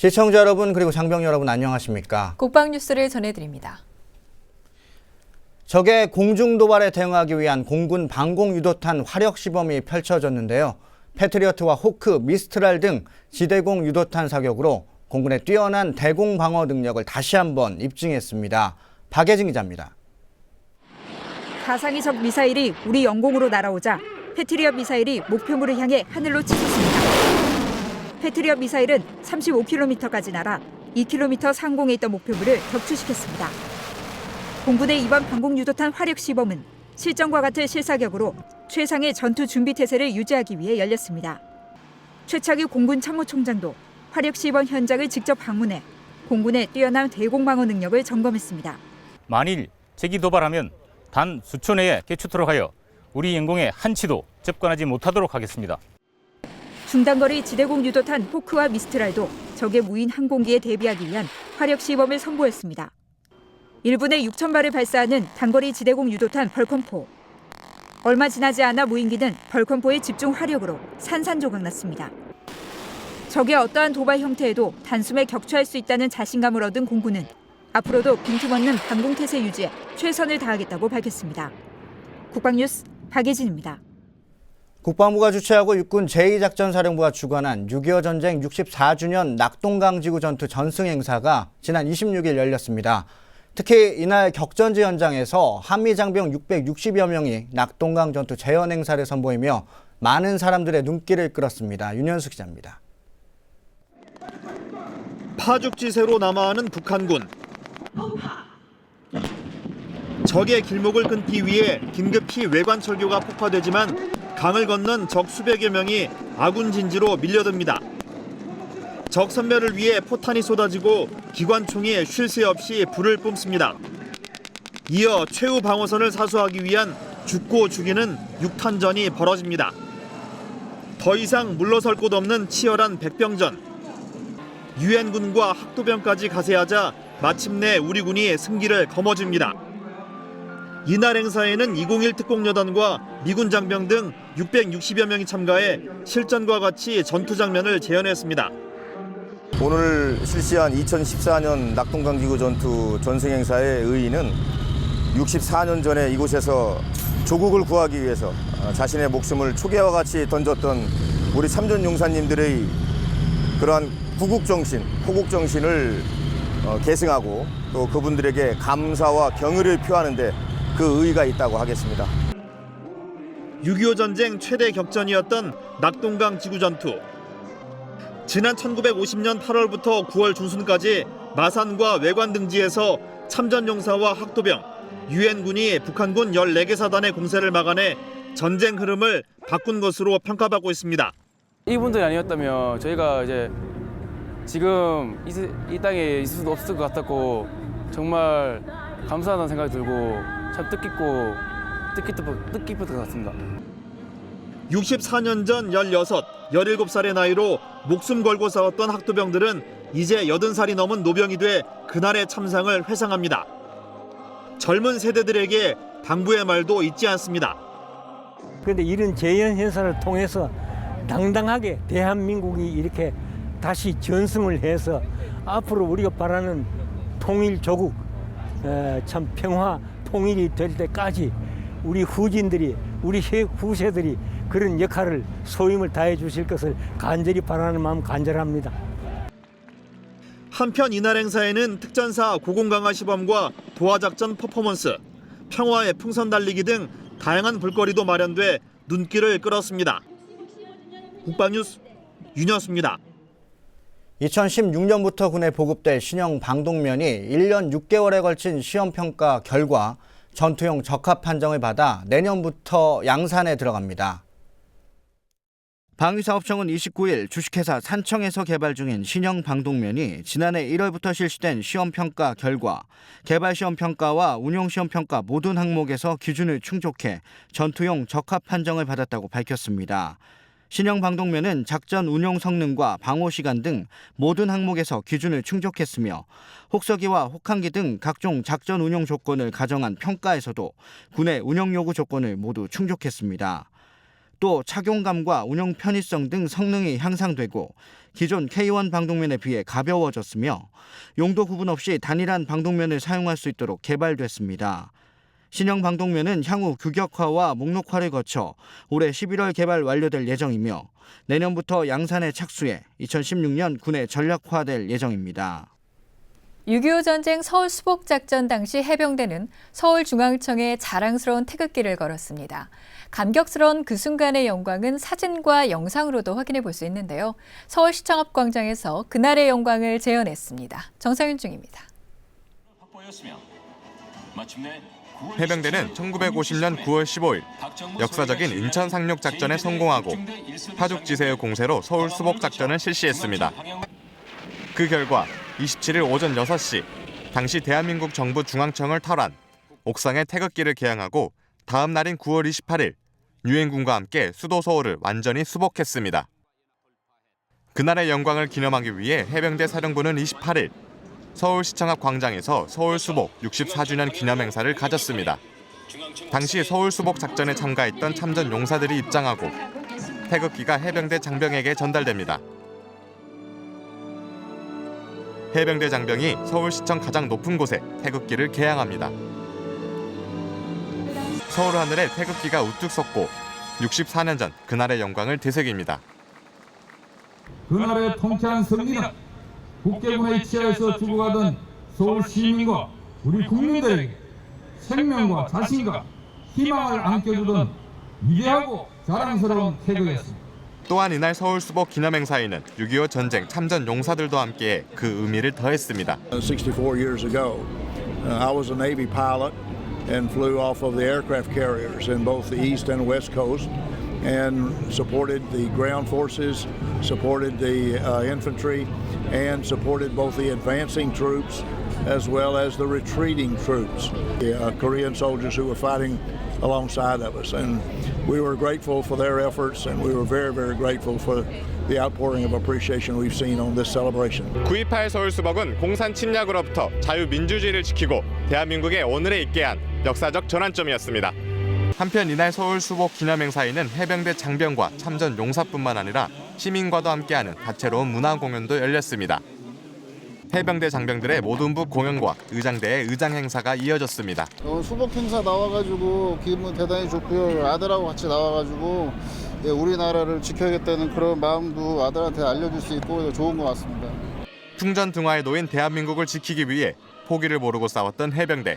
시청자 여러분 그리고 장병 여러분 안녕하십니까? 국방 뉴스를 전해드립니다. 적의 공중 도발에 대응하기 위한 공군 방공 유도탄 화력 시범이 펼쳐졌는데요. 패트리어트와 호크, 미스트랄 등 지대공 유도탄 사격으로 공군의 뛰어난 대공 방어 능력을 다시 한번 입증했습니다. 박예진 기자입니다. 가상의 적 미사일이 우리 영공으로 날아오자 패트리엇 미사일이 목표물을 향해 하늘로 치솟습니다. 패트리엇 미사일은 35km까지 날아 2km 상공에 있던 목표물을 격추시켰습니다. 공군의 이번 방공 유도탄 화력 시범은 실전과 같은 실사격으로 최상의 전투 준비 태세를 유지하기 위해 열렸습니다. 최창희 공군 참모총장도 화력 시범 현장을 직접 방문해 공군의 뛰어난 대공 방어 능력을 점검했습니다. 만일 적이 도발하면 단 수초 내에 개추토록 하여 우리 영공에 한치도 접근하지 못하도록 하겠습니다. 중단거리 지대공 유도탄 호크와 미스트랄도 적의 무인 항공기에 대비하기 위한 화력 시범을 선보였습니다. 1분에 6,000발을 발사하는 단거리 지대공 유도탄 벌컨포. 얼마 지나지 않아 무인기는 벌컨포의 집중 화력으로 산산조각났습니다. 적의 어떠한 도발 형태에도 단숨에 격추할 수 있다는 자신감을 얻은 공군은 앞으로도 빈틈없는 방공태세 유지에 최선을 다하겠다고 밝혔습니다. 국방뉴스 박예진입니다. 국방부가 주최하고 육군 제2작전사령부가 주관한 6.25 전쟁 64주년 낙동강지구 전투 전승 행사가 지난 26일 열렸습니다. 특히 이날 격전지 현장에서 한미장병 660여 명이 낙동강 전투 재현 행사를 선보이며 많은 사람들의 눈길을 끌었습니다. 윤현수 기자입니다. 파죽지세로 남아하는 북한군. 적의 길목을 끊기 위해 긴급히 외관 철교가 폭파되지만 강을 건넌 적 수백여 명이 아군 진지로 밀려듭니다. 적 섬멸을 위해 포탄이 쏟아지고 기관총이 쉴 새 없이 불을 뿜습니다. 이어 최후 방어선을 사수하기 위한 죽고 죽이는 육탄전이 벌어집니다. 더 이상 물러설 곳 없는 치열한 백병전. 유엔군과 학도병까지 가세하자 마침내 우리 군이 승기를 거머쥡니다. 이날 행사에는 201 특공여단과 미군 장병 등 660여 명이 참가해 실전과 같이 전투 장면을 재현했습니다. 오늘 실시한 2014년 낙동강지구 전투 전승행사의 의의는 64년 전에 이곳에서 조국을 구하기 위해서 자신의 목숨을 초계와 같이 던졌던 우리 참전용사님들의 그러한 구국정신, 호국정신을 계승하고 또 그분들에게 감사와 경의를 표하는 데 그 의의가 있다고 하겠습니다. 6.25 전쟁 최대 격전이었던 낙동강 지구 전투. 지난 1950년 8월부터 9월 중순까지 마산과 외관 등지에서 참전용사와 학도병, 유엔군이 북한군 14개 사단의 공세를 막아내 전쟁 흐름을 바꾼 것으로 평가받고 있습니다. 이분들이 아니었다면 저희가 이제 지금 이 땅에 있을 수도 없을 것 같았고 정말 감사하다는 생각이 들고 참 뜻깊을 것 같습니다. 64년 전 16, 17살의 나이로 목숨 걸고 싸웠던 학도병들은 이제 80살이 넘은 노병이 돼 그날의 참상을 회상합니다. 젊은 세대들에게 당부의 말도 잊지 않습니다. 그런데 이런 재현 행사를 통해서 당당하게 대한민국이 이렇게 다시 전승을 해서 앞으로 우리가 바라는 통일 조국, 참 평화 통일이 될 때까지 우리 후진들이, 우리 후세들이 그런 역할을 소임을 다해 주실 것을 간절히 바라는 마음 간절합니다. 한편 이날 행사에는 특전사 고공강화 시범과 도하작전 퍼포먼스, 평화의 풍선 달리기 등 다양한 볼거리도 마련돼 눈길을 끌었습니다. 국방뉴스 윤현수입니다. 2016년부터 군에 보급될 신형 방독면이 1년 6개월에 걸친 시험평가 결과 전투용 적합 판정을 받아 내년부터 양산에 들어갑니다. 방위사업청은 29일 주식회사 산청에서 개발 중인 신형 방독면이 지난해 1월부터 실시된 시험평가 결과 개발시험평가와 운용시험평가 모든 항목에서 기준을 충족해 전투용 적합 판정을 받았다고 밝혔습니다. 신형 방독면은 작전 운용 성능과 방호 시간 등 모든 항목에서 기준을 충족했으며 혹서기와 혹한기 등 각종 작전 운용 조건을 가정한 평가에서도 군의 운영 요구 조건을 모두 충족했습니다. 또 착용감과 운용 편의성 등 성능이 향상되고 기존 K1 방독면에 비해 가벼워졌으며 용도 구분 없이 단일한 방독면을 사용할 수 있도록 개발됐습니다. 신형 방독면은 향후 규격화와 목록화를 거쳐 올해 11월 개발 완료될 예정이며 내년부터 양산에 착수해 2016년 군에 전략화될 예정입니다. 6.25 전쟁 서울 수복작전 당시 해병대는 서울중앙청에 자랑스러운 태극기를 걸었습니다. 감격스러운 그 순간의 영광은 사진과 영상으로도 확인해 볼 수 있는데요. 서울시청 앞 광장에서 그날의 영광을 재현했습니다. 정상윤 중입니다. 해병대는 1950년 9월 15일 역사적인 인천 상륙 작전에 성공하고 파죽지세의 공세로 서울 수복 작전을 실시했습니다. 그 결과 27일 오전 6시 당시 대한민국 정부 중앙청을 탈환, 옥상에 태극기를 개양하고 다음 날인 9월 28일 유엔군과 함께 수도 서울을 완전히 수복했습니다. 그날의 영광을 기념하기 위해 해병대 사령부는 28일 서울시청 앞 광장에서 서울 수복 64주년 기념 행사를 가졌습니다. 당시 서울 수복 작전에 참가했던 참전 용사들이 입장하고 태극기가 해병대 장병에게 전달됩니다. 해병대 장병이 서울시청 가장 높은 곳에 태극기를 개양합니다. 서울 하늘에 태극기가 우뚝 섰고 64년 전 그날의 영광을 되새깁니다. 그날의 통쾌한 승리는 국개군의 치하에서 죽어가던 서울 시민과 우리 국민들에게 생명과 자신과 희망을 안겨주던 위대하고 자랑스러운 태극이었습니다. 또한 이날 서울 수복 기념 행사에는 6.25 전쟁 참전 용사들도 함께 그 의미를 더했습니다. 64 years ago, I was a Navy pilot and flew off of the aircraft carriers in both the East and West Coast and supported the ground forces, supported the infantry, and supported both the advancing troops as well as the retreating troops, the Korean soldiers who were fighting alongside of us. And we were grateful for their efforts, and we were very, very grateful for the outpouring of appreciation we've seen on this celebration. 9.28 서울 수복은 공산 침략으로부터 자유민주주의를 지키고 대한민국의 오늘에 있게 한 역사적 전환점이었습니다. 한편 이날 서울 수복 기념 행사에는 해병대 장병과 참전 용사뿐만 아니라 시민과도 함께하는 다채로운 문화 공연도 열렸습니다. 해병대 장병들의 모든부 공연과 의장대의 의장 행사가 이어졌습니다. 수복 행사 나와가지고 기분 대단히 좋고요. 아들하고 같이 나와가지고 우리나라를 지켜야겠다는 그런 마음도 아들한테 알려줄 수 있고 좋은 것 같습니다. 풍전 등화에 놓인 대한민국을 지키기 위해 포기를 모르고 싸웠던 해병대.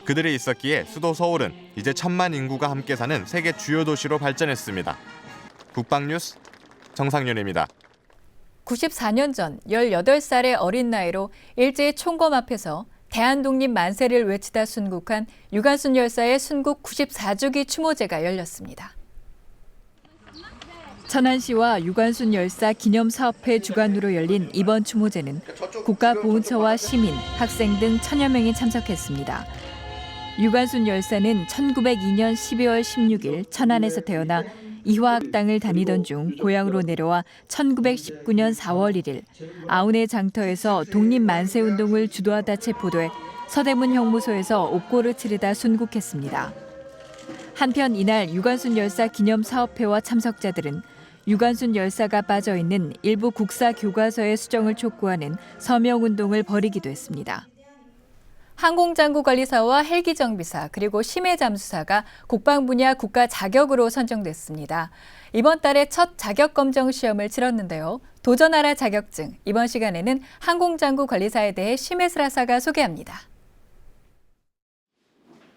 그들이 있었기에 수도 서울은 이제 1,000만 인구가 함께 사는 세계 주요 도시로 발전했습니다. 국방뉴스 정상윤입니다. 94년 전 18살의 어린 나이로 일제히 총검 앞에서 대한독립 만세를 외치다 순국한 유관순 열사의 순국 94주기 추모제가 열렸습니다. 천안시와 유관순 열사 기념사업회 주관으로 열린 이번 추모제는 국가보훈처와 시민, 학생 등 1,000여 명이 참석했습니다. 유관순 열사는 1902년 12월 16일 천안에서 태어나 이화학당을 다니던 중 고향으로 내려와 1919년 4월 1일 아운의 장터에서 독립만세운동을 주도하다 체포돼 서대문 형무소에서 옥고를 치르다 순국했습니다. 한편 이날 유관순 열사 기념사업회와 참석자들은 유관순 열사가 빠져있는 일부 국사 교과서의 수정을 촉구하는 서명운동을 벌이기도 했습니다. 항공장구관리사와 헬기정비사 그리고 심해잠수사가 국방 분야 국가 자격으로 선정됐습니다. 이번 달에 첫 자격검정 시험을 치렀는데요. 도전하라 자격증, 이번 시간에는 항공장구관리사에 대해 심혜슬 하사가 소개합니다.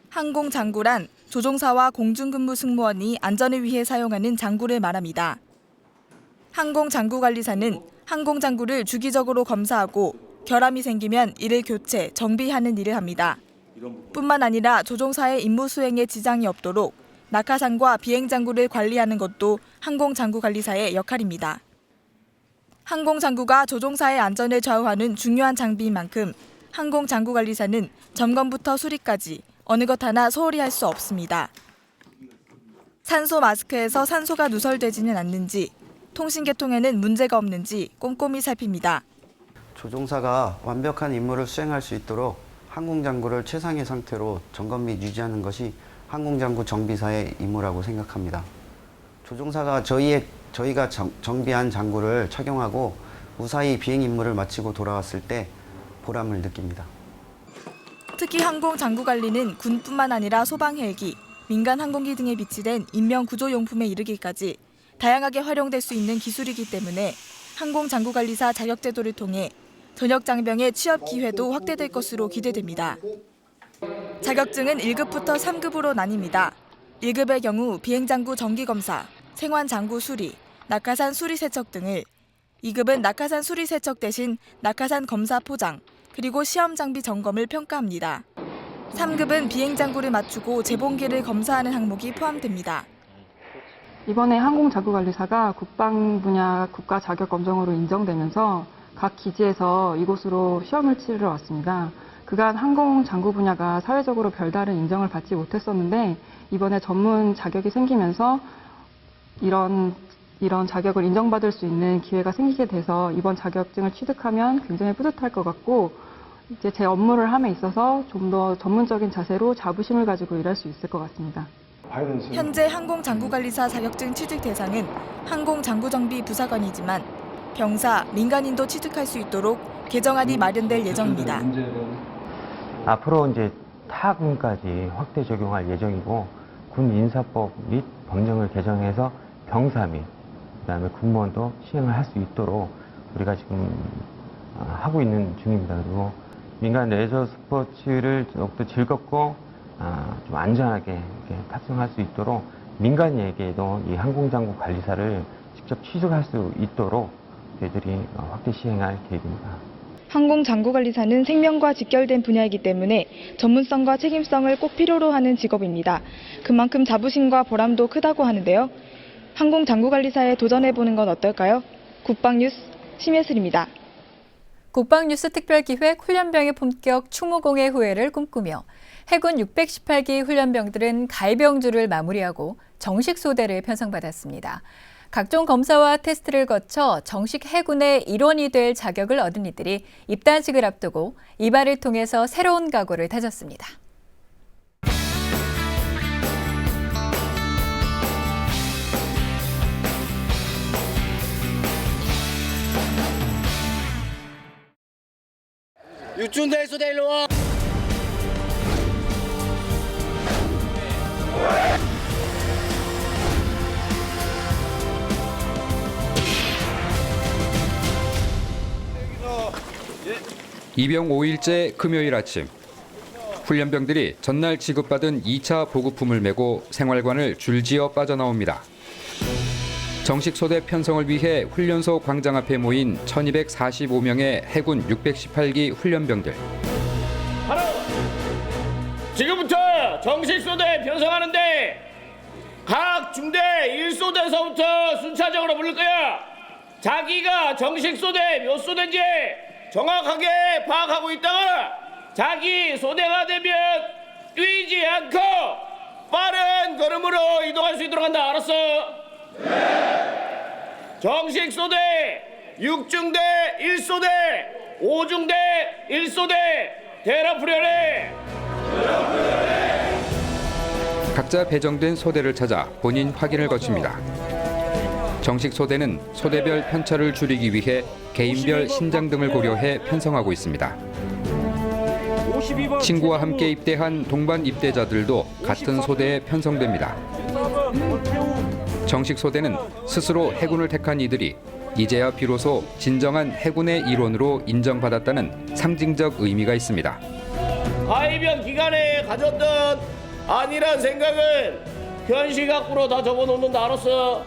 항공장구란 조종사와 공중근무 승무원이 안전을 위해 사용하는 장구를 말합니다. 항공장구관리사는 항공장구를 주기적으로 검사하고 결함이 생기면 이를 교체, 정비하는 일을 합니다. 뿐만 아니라 조종사의 임무 수행에 지장이 없도록 낙하산과 비행장구를 관리하는 것도 항공장구관리사의 역할입니다. 항공장구가 조종사의 안전을 좌우하는 중요한 장비인 만큼 항공장구관리사는 점검부터 수리까지 어느 것 하나 소홀히 할 수 없습니다. 산소 마스크에서 산소가 누설되지는 않는지, 통신계통에는 문제가 없는지 꼼꼼히 살핍니다. 조종사가 완벽한 임무를 수행할 수 있도록 항공장구를 최상의 상태로 점검 및 유지하는 것이 항공장구 정비사의 임무라고 생각합니다. 조종사가 저희가 정비한 장구를 착용하고 무사히 비행 임무를 마치고 돌아왔을 때 보람을 느낍니다. 특히 항공 장구 관리는 군뿐만 아니라 소방 헬기, 민간 항공기 등에 비치된 인명 구조 용품에 이르기까지 다양하게 활용될 수 있는 기술이기 때문에 항공 장구 관리사 자격 제도를 통해 전역 장병의 취업 기회도 확대될 것으로 기대됩니다. 자격증은 1급부터 3급으로 나뉩니다. 1급의 경우 비행장구 정기검사, 생환장구 수리, 낙하산 수리 세척 등을, 2급은 낙하산 수리 세척 대신 낙하산 검사 포장, 그리고 시험 장비 점검을 평가합니다. 3급은 비행장구를 맞추고 재봉기를 검사하는 항목이 포함됩니다. 이번에 항공자구관리사가 국방 분야 국가 자격 검정으로 인정되면서 각 기지에서 이곳으로 시험을 치르러 왔습니다. 그간 항공장구 분야가 사회적으로 별다른 인정을 받지 못했었는데 이번에 전문 자격이 생기면서 이런 자격을 인정받을 수 있는 기회가 생기게 돼서 이번 자격증을 취득하면 굉장히 뿌듯할 것 같고 이제 제 업무를 함에 있어서 좀 더 전문적인 자세로 자부심을 가지고 일할 수 있을 것 같습니다. 현재 항공장구관리사 자격증 취득 대상은 항공장구정비 부사관이지만 병사, 민간인도 취득할 수 있도록 개정안이 마련될 예정입니다. 앞으로 이제 타군까지 확대 적용할 예정이고 군 인사법 및 법령을 개정해서 병사 및 그다음에 군무원도 시행을 할 수 있도록 우리가 지금 하고 있는 중입니다. 그리고 민간 레저 스포츠를 더욱더 즐겁고 좀 안전하게 이렇게 탑승할 수 있도록 민간인에게도 이 항공장구 관리사를 직접 취득할 수 있도록 저희들이 확대 시행할 계획입니다. 항공장구관리사는 생명과 직결된 분야이기 때문에 전문성과 책임성을 꼭 필요로 하는 직업입니다. 그만큼 자부심과 보람도 크다고 하는데요. 항공장구관리사에 도전해보는 건 어떨까요? 국방뉴스 심예슬입니다. 국방뉴스 특별기획 훈련병의 본격 충무공의 후회를 꿈꾸며 해군 618기 훈련병들은 가해병주를 마무리하고 정식 소대를 편성받았습니다. 각종 검사와 테스트를 거쳐 정식 해군의 일원이 될 자격을 얻은 이들이 입단식을 앞두고 이발을 통해서 새로운 각오를 다졌습니다. 육중대 소대 일로 와. 입영 5일째 금요일 아침 훈련병들이 전날 지급받은 2차 보급품을 메고 생활관을 줄지어 빠져나옵니다. 정식 소대 편성을 위해 훈련소 광장 앞에 모인 1245명의 해군 618기 훈련병들. 바로 지금부터 정식 소대 편성하는데 각 중대 1소대서부터 순차적으로 부를 거야. 자기가 정식 소대 몇 소대인지 정확하게 파악하고 있다가 자기 소대가 되면 뛰지 않고 빠른 걸음으로 이동할 수 있도록 한다. 알았어? 네. 정식 소대 6중대 1소대 5중대 1소대 대랍 훈련해. 각자 배정된 소대를 찾아 본인 확인을 거칩니다. 정식 소대는 소대별 편차를 줄이기 위해 개인별 신장 등을 고려해 편성하고 있습니다. 친구와 함께 입대한 동반 입대자들도 같은 소대에 편성됩니다. 정식 소대는 스스로 해군을 택한 이들이 이제야 비로소 진정한 해군의 일원으로 인정받았다는 상징적 의미가 있습니다. 가입병 기간에 가졌던 안일한 생각을 현실 밖으로 다 접어놓는다. 알았어?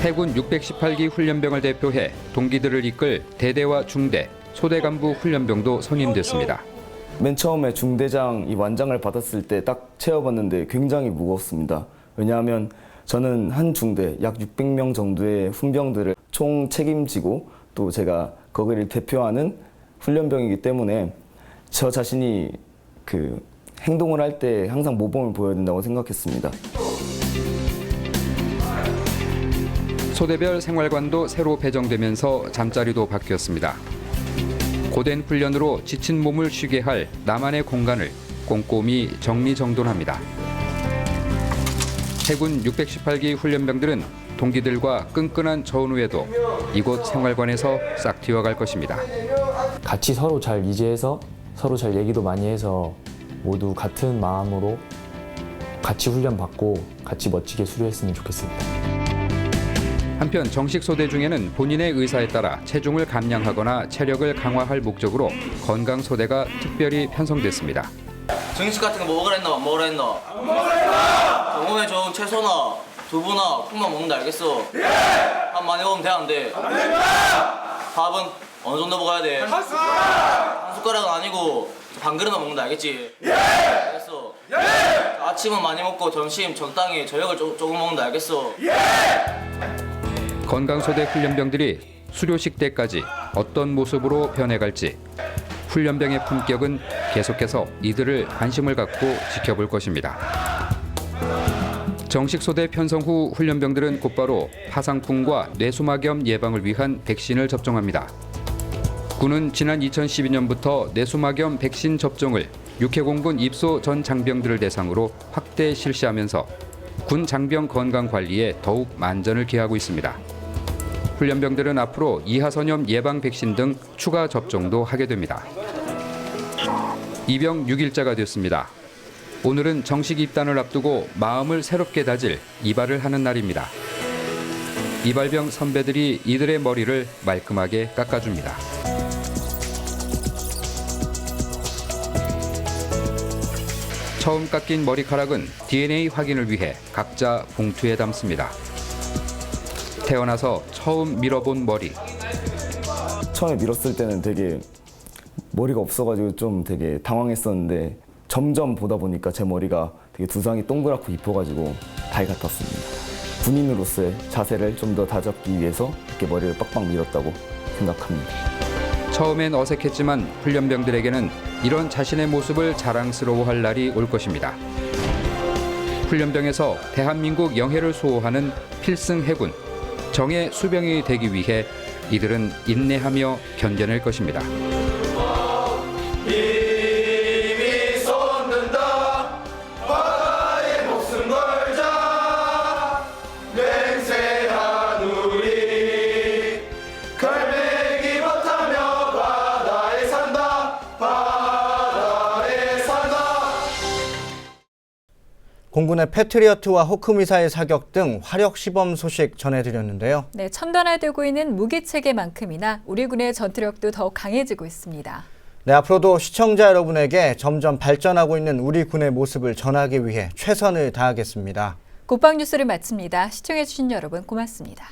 해군 618기 훈련병을 대표해 동기들을 이끌 대대와 중대, 소대 간부 훈련병도 선임됐습니다. 맨 처음에 중대장 이 완장을 받았을 때 딱 채워봤는데 굉장히 무겁습니다. 왜냐하면 저는 한 중대 약 600명 정도의 훈병들을 총 책임지고 또 제가 거기를 대표하는 훈련병이기 때문에 저 자신이 그 행동을 할 때 항상 모범을 보여야 된다고 생각했습니다. 소대별 생활관도 새로 배정되면서 잠자리도 바뀌었습니다. 고된 훈련으로 지친 몸을 쉬게 할 나만의 공간을 꼼꼼히 정리정돈합니다. 해군 618기 훈련병들은 동기들과 끈끈한 전후에도 이곳 생활관에서 싹 튀어갈 것입니다. 같이 서로 잘 이해해서 서로 잘 얘기도 많이 해서 모두 같은 마음으로 같이 훈련받고 같이 멋지게 수료했으면 좋겠습니다. 한편 정식 소대 중에는 본인의 의사에 따라 체중을 감량하거나 체력을 강화할 목적으로 건강 소대가 특별히 편성됐습니다. 정식 같은 거 먹으라 했나 안 먹으라 했나? 안 먹으라 했나! 몸에 좋은 채소나 두부나 콩만 먹는다 알겠어? 예! 밥 많이 먹으면 돼 안 돼? 안 된다! 밥은 어느 정도 먹어야 돼? 한 숟가락! 한 숟가락은 아니고 반 그릇만 먹는다 알겠지? 예! 알겠어? 예! 아침은 많이 먹고 점심 적당히 저녁을 조금 먹는다 알겠어? 예! 건강소대 훈련병들이 수료식 때까지 어떤 모습으로 변해갈지 훈련병의 품격은 계속해서 이들을 관심을 갖고 지켜볼 것입니다. 정식 소대 편성 후 훈련병들은 곧바로 파상풍과 뇌수막염 예방을 위한 백신을 접종합니다. 군은 지난 2012년부터 뇌수막염 백신 접종을 육해공군 입소 전 장병들을 대상으로 확대 실시하면서 군 장병 건강 관리에 더욱 만전을 기하고 있습니다. 훈련병들은 앞으로 이하선염 예방 백신 등 추가 접종도 하게 됩니다. 입영 6일자가 됐습니다. 오늘은 정식 입단을 앞두고 마음을 새롭게 다질 이발을 하는 날입니다. 이발병 선배들이 이들의 머리를 말끔하게 깎아줍니다. 처음 깎인 머리카락은 DNA 확인을 위해 각자 봉투에 담습니다. 태어나서 처음 밀어본 머리. 처음에 밀었을 때는 되게 머리가 없어가지고 좀 되게 당황했었는데 점점 보다 보니까 제 머리가 되게 두상이 동그랗고 이뻐가지고 달 같았습니다. 군인으로서의 자세를 좀 더 다잡기 위해서 이렇게 머리를 빡빡 밀었다고 생각합니다. 처음엔 어색했지만 훈련병들에게는 이런 자신의 모습을 자랑스러워할 날이 올 것입니다. 훈련병에서 대한민국 영예를 수호하는 필승 해군, 정예 수병이 되기 위해 이들은 인내하며 견뎌낼 것입니다. 힘이 솟는다 바다에 목숨 걸자 맹세한 우리 갈매기 버타며 바다에 산다 바다에 산다. 공군의 패트리어트와 호크 미사일 사격 등 화력 시범 소식 전해드렸는데요. 네, 첨단화되고 있는 무기 체계만큼이나 우리 군의 전투력도 더욱 강해지고 있습니다. 네, 앞으로도 시청자 여러분에게 점점 발전하고 있는 우리 군의 모습을 전하기 위해 최선을 다하겠습니다. 국방 뉴스를 마칩니다. 시청해주신 여러분 고맙습니다.